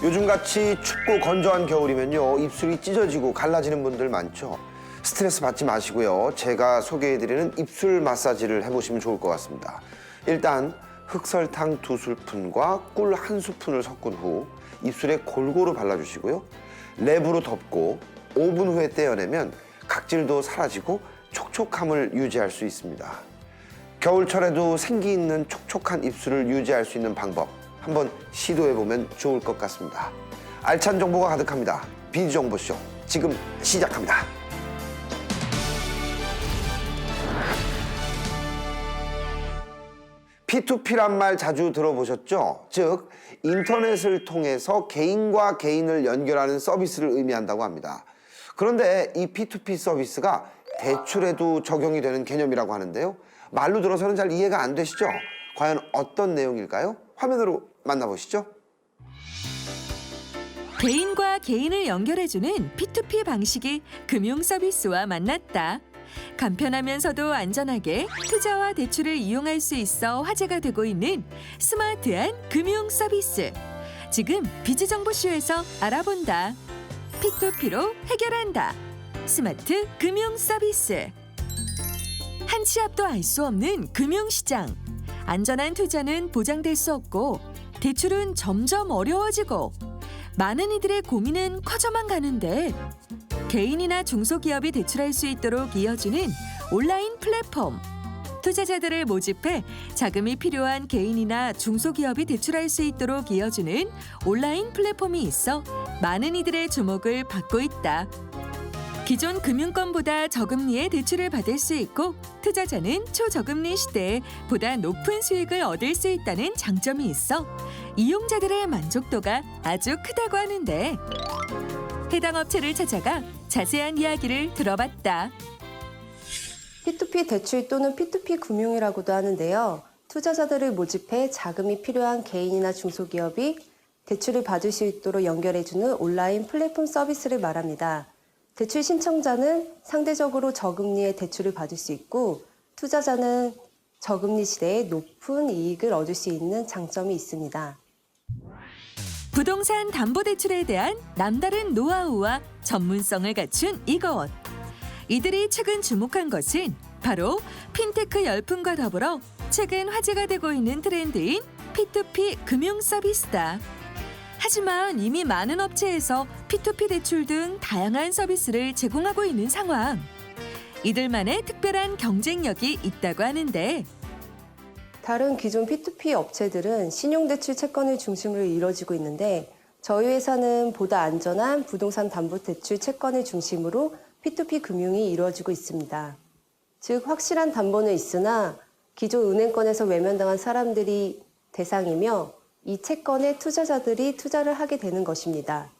요즘같이 춥고 건조한 겨울이면요, 입술이 찢어지고 갈라지는 분들 많죠. 스트레스 받지 마시고요. 제가 소개해드리는 입술 마사지를 해보시면 좋을 것 같습니다. 일단 흑설탕 2스푼과 꿀 1스푼을 섞은 후 입술에 골고루 발라주시고요. 랩으로 덮고 5분 후에 떼어내면 각질도 사라지고 촉촉함을 유지할 수 있습니다. 겨울철에도 생기 있는 촉촉한 입술을 유지할 수 있는 방법 한번 시도해보면 좋을 것 같습니다. 알찬 정보가 가득합니다. 비정보쇼 지금 시작합니다. P2P란 말 자주 들어보셨죠? 즉 인터넷을 통해서 개인과 개인을 연결하는 서비스를 의미한다고 합니다. 그런데 이 P2P 서비스가 대출에도 적용이 되는 개념이라고 하는데요. 말로 들어서는 잘 이해가 안 되시죠? 과연 어떤 내용일까요? 화면으로 만나보시죠. 개인과 개인을 연결해주는 P2P 방식이 금융 서비스와 만났다. 간편하면서도 안전하게 투자와 대출을 이용할 수 있어 화제가 되고 있는 스마트한 금융 서비스. 지금 비지정보쇼에서 알아본다. P2P로 해결한다. 스마트 금융 서비스. 한 치 앞도 알 수 없는 금융시장. 안전한 투자는 보장될 수 없고 대출은 점점 어려워지고 많은 이들의 고민은 커져만 가는데 개인이나 중소기업이 대출할 수 있도록 이어주는 온라인 플랫폼. 투자자들을 모집해 자금이 필요한 개인이나 중소기업이 대출할 수 있도록 이어주는 온라인 플랫폼이 있어 많은 이들의 주목을 받고 있다. 기존 금융권보다 저금리의 대출을 받을 수 있고 투자자는 초저금리 시대에 보다 높은 수익을 얻을 수 있다는 장점이 있어 이용자들의 만족도가 아주 크다고 하는데 해당 업체를 찾아가 자세한 이야기를 들어봤다. P2P 대출 또는 P2P 금융이라고도 하는데요. 투자자들을 모집해 자금이 필요한 개인이나 중소기업이 대출을 받을 수 있도록 연결해주는 온라인 플랫폼 서비스를 말합니다. 대출 신청자는 상대적으로 저금리의 대출을 받을 수 있고 투자자는 저금리 시대에 높은 이익을 얻을 수 있는 장점이 있습니다. 부동산 담보대출에 대한 남다른 노하우와 전문성을 갖춘 이곳. 이들이 최근 주목한 것은 바로 핀테크 열풍과 더불어 최근 화제가 되고 있는 트렌드인 P2P 금융 서비스다. 하지만 이미 많은 업체에서 P2P 대출 등 다양한 서비스를 제공하고 있는 상황. 이들만의 특별한 경쟁력이 있다고 하는데 다른 기존 P2P 업체들은 신용대출 채권을 중심으로 이루어지고 있는데 저희 회사는 보다 안전한 부동산 담보대출 채권을 중심으로 P2P 금융이 이루어지고 있습니다. 즉 확실한 담보는 있으나 기존 은행권에서 외면당한 사람들이 대상이며 이 채권에 투자자들이 투자를 하게 되는 것입니다.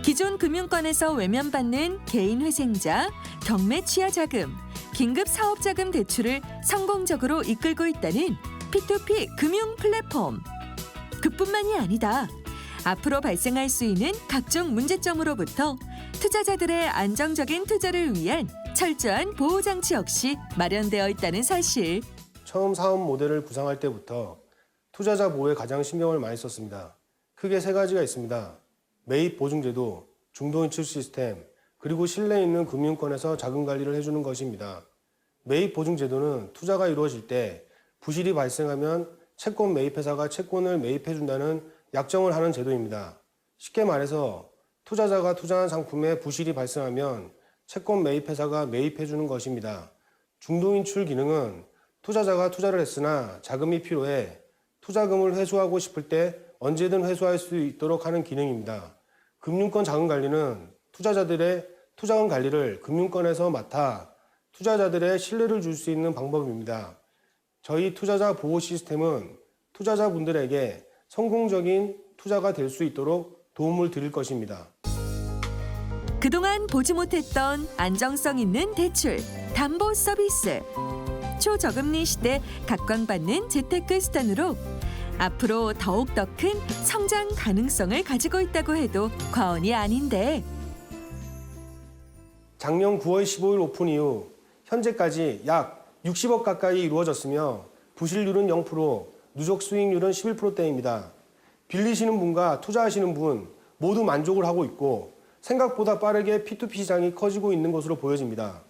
기존 금융권에서 외면받는 개인 회생자, 경매 취하 자금, 긴급 사업자금 대출을 성공적으로 이끌고 있다는 P2P 금융 플랫폼. 그뿐만이 아니다. 앞으로 발생할 수 있는 각종 문제점으로부터 투자자들의 안정적인 투자를 위한 철저한 보호장치 역시 마련되어 있다는 사실. 처음 사업 모델을 구상할 때부터 투자자 보호에 가장 신경을 많이 썼습니다. 크게 3가지가 있습니다. 매입 보증제도, 중도인출 시스템, 그리고 신뢰 있는 금융권에서 자금 관리를 해주는 것입니다. 매입 보증제도는 투자가 이루어질 때 부실이 발생하면 채권 매입회사가 채권을 매입해준다는 약정을 하는 제도입니다. 쉽게 말해서 투자자가 투자한 상품에 부실이 발생하면 채권 매입회사가 매입해주는 것입니다. 중도인출 기능은 투자자가 투자를 했으나 자금이 필요해 투자금을 회수하고 싶을 때 언제든 회수할 수 있도록 하는 기능입니다. 금융권 자금 관리는 투자자들의 투자금 관리를 금융권에서 맡아 투자자들의 신뢰를 줄 수 있는 방법입니다. 저희 투자자 보호 시스템은 투자자분들에게 성공적인 투자가 될 수 있도록 도움을 드릴 것입니다. 그동안 보지 못했던 안정성 있는 대출, 담보 서비스. 초저금리 시대 각광받는 재테크 수단으로 앞으로 더욱 더 큰 성장 가능성을 가지고 있다고 해도 과언이 아닌데 작년 9월 15일 오픈 이후 현재까지 약 60억 가까이 이루어졌으며 부실률은 0%, 누적 수익률은 11%대입니다. 빌리시는 분과 투자하시는 분 모두 만족을 하고 있고 생각보다 빠르게 P2P 시장이 커지고 있는 것으로 보여집니다.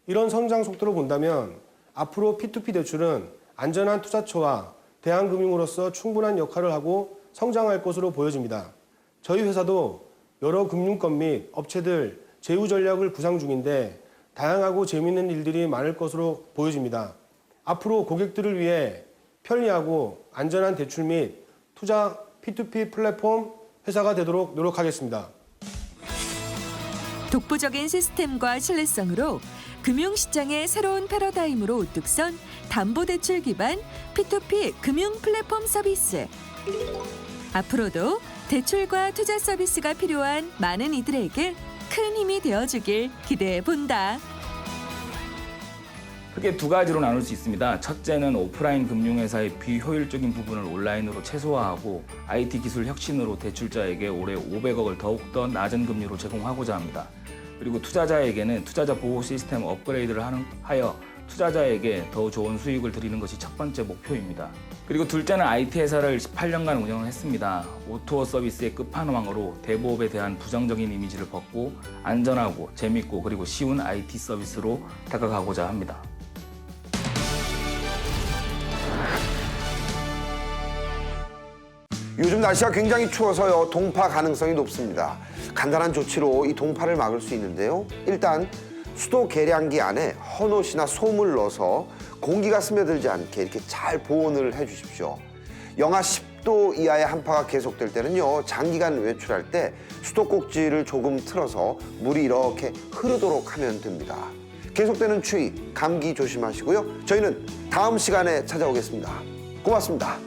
이런 성장 속도로 본다면 앞으로 P2P 대출은 안전한 투자처와 대한금융으로서 충분한 역할을 하고 성장할 것으로 보여집니다. 저희 회사도 여러 금융권 및 업체들 제휴 전략을 구상 중인데 다양하고 재미있는 일들이 많을 것으로 보여집니다. 앞으로 고객들을 위해 편리하고 안전한 대출 및 투자 P2P 플랫폼 회사가 되도록 노력하겠습니다. 독보적인 시스템과 신뢰성으로 금융시장의 새로운 패러다임으로 우뚝 선 담보대출 기반 P2P 금융 플랫폼 서비스. 앞으로도 대출과 투자 서비스가 필요한 많은 이들에게 큰 힘이 되어주길 기대해 본다. 크게 두 가지로 나눌 수 있습니다. 첫째는 오프라인 금융회사의 비효율적인 부분을 온라인으로 최소화하고 IT 기술 혁신으로 대출자에게 올해 500억을 더욱더 낮은 금리로 제공하고자 합니다. 그리고 투자자에게는 투자자 보호 시스템 업그레이드를 하여 투자자에게 더 좋은 수익을 드리는 것이 첫 번째 목표입니다. 그리고 둘째는 IT 회사를 18년간 운영을 했습니다. 오토 서비스의 끝판왕으로 대부업에 대한 부정적인 이미지를 벗고 안전하고 재밌고 그리고 쉬운 IT 서비스로 다가가고자 합니다. 요즘 날씨가 굉장히 추워서요. 동파 가능성이 높습니다. 간단한 조치로 이 동파를 막을 수 있는데요. 일단 수도 계량기 안에 헌옷이나 솜을 넣어서 공기가 스며들지 않게 이렇게 잘 보온을 해주십시오. 영하 10도 이하의 한파가 계속될 때는요. 장기간 외출할 때 수도꼭지를 조금 틀어서 물이 이렇게 흐르도록 하면 됩니다. 계속되는 추위, 감기 조심하시고요. 저희는 다음 시간에 찾아오겠습니다. 고맙습니다.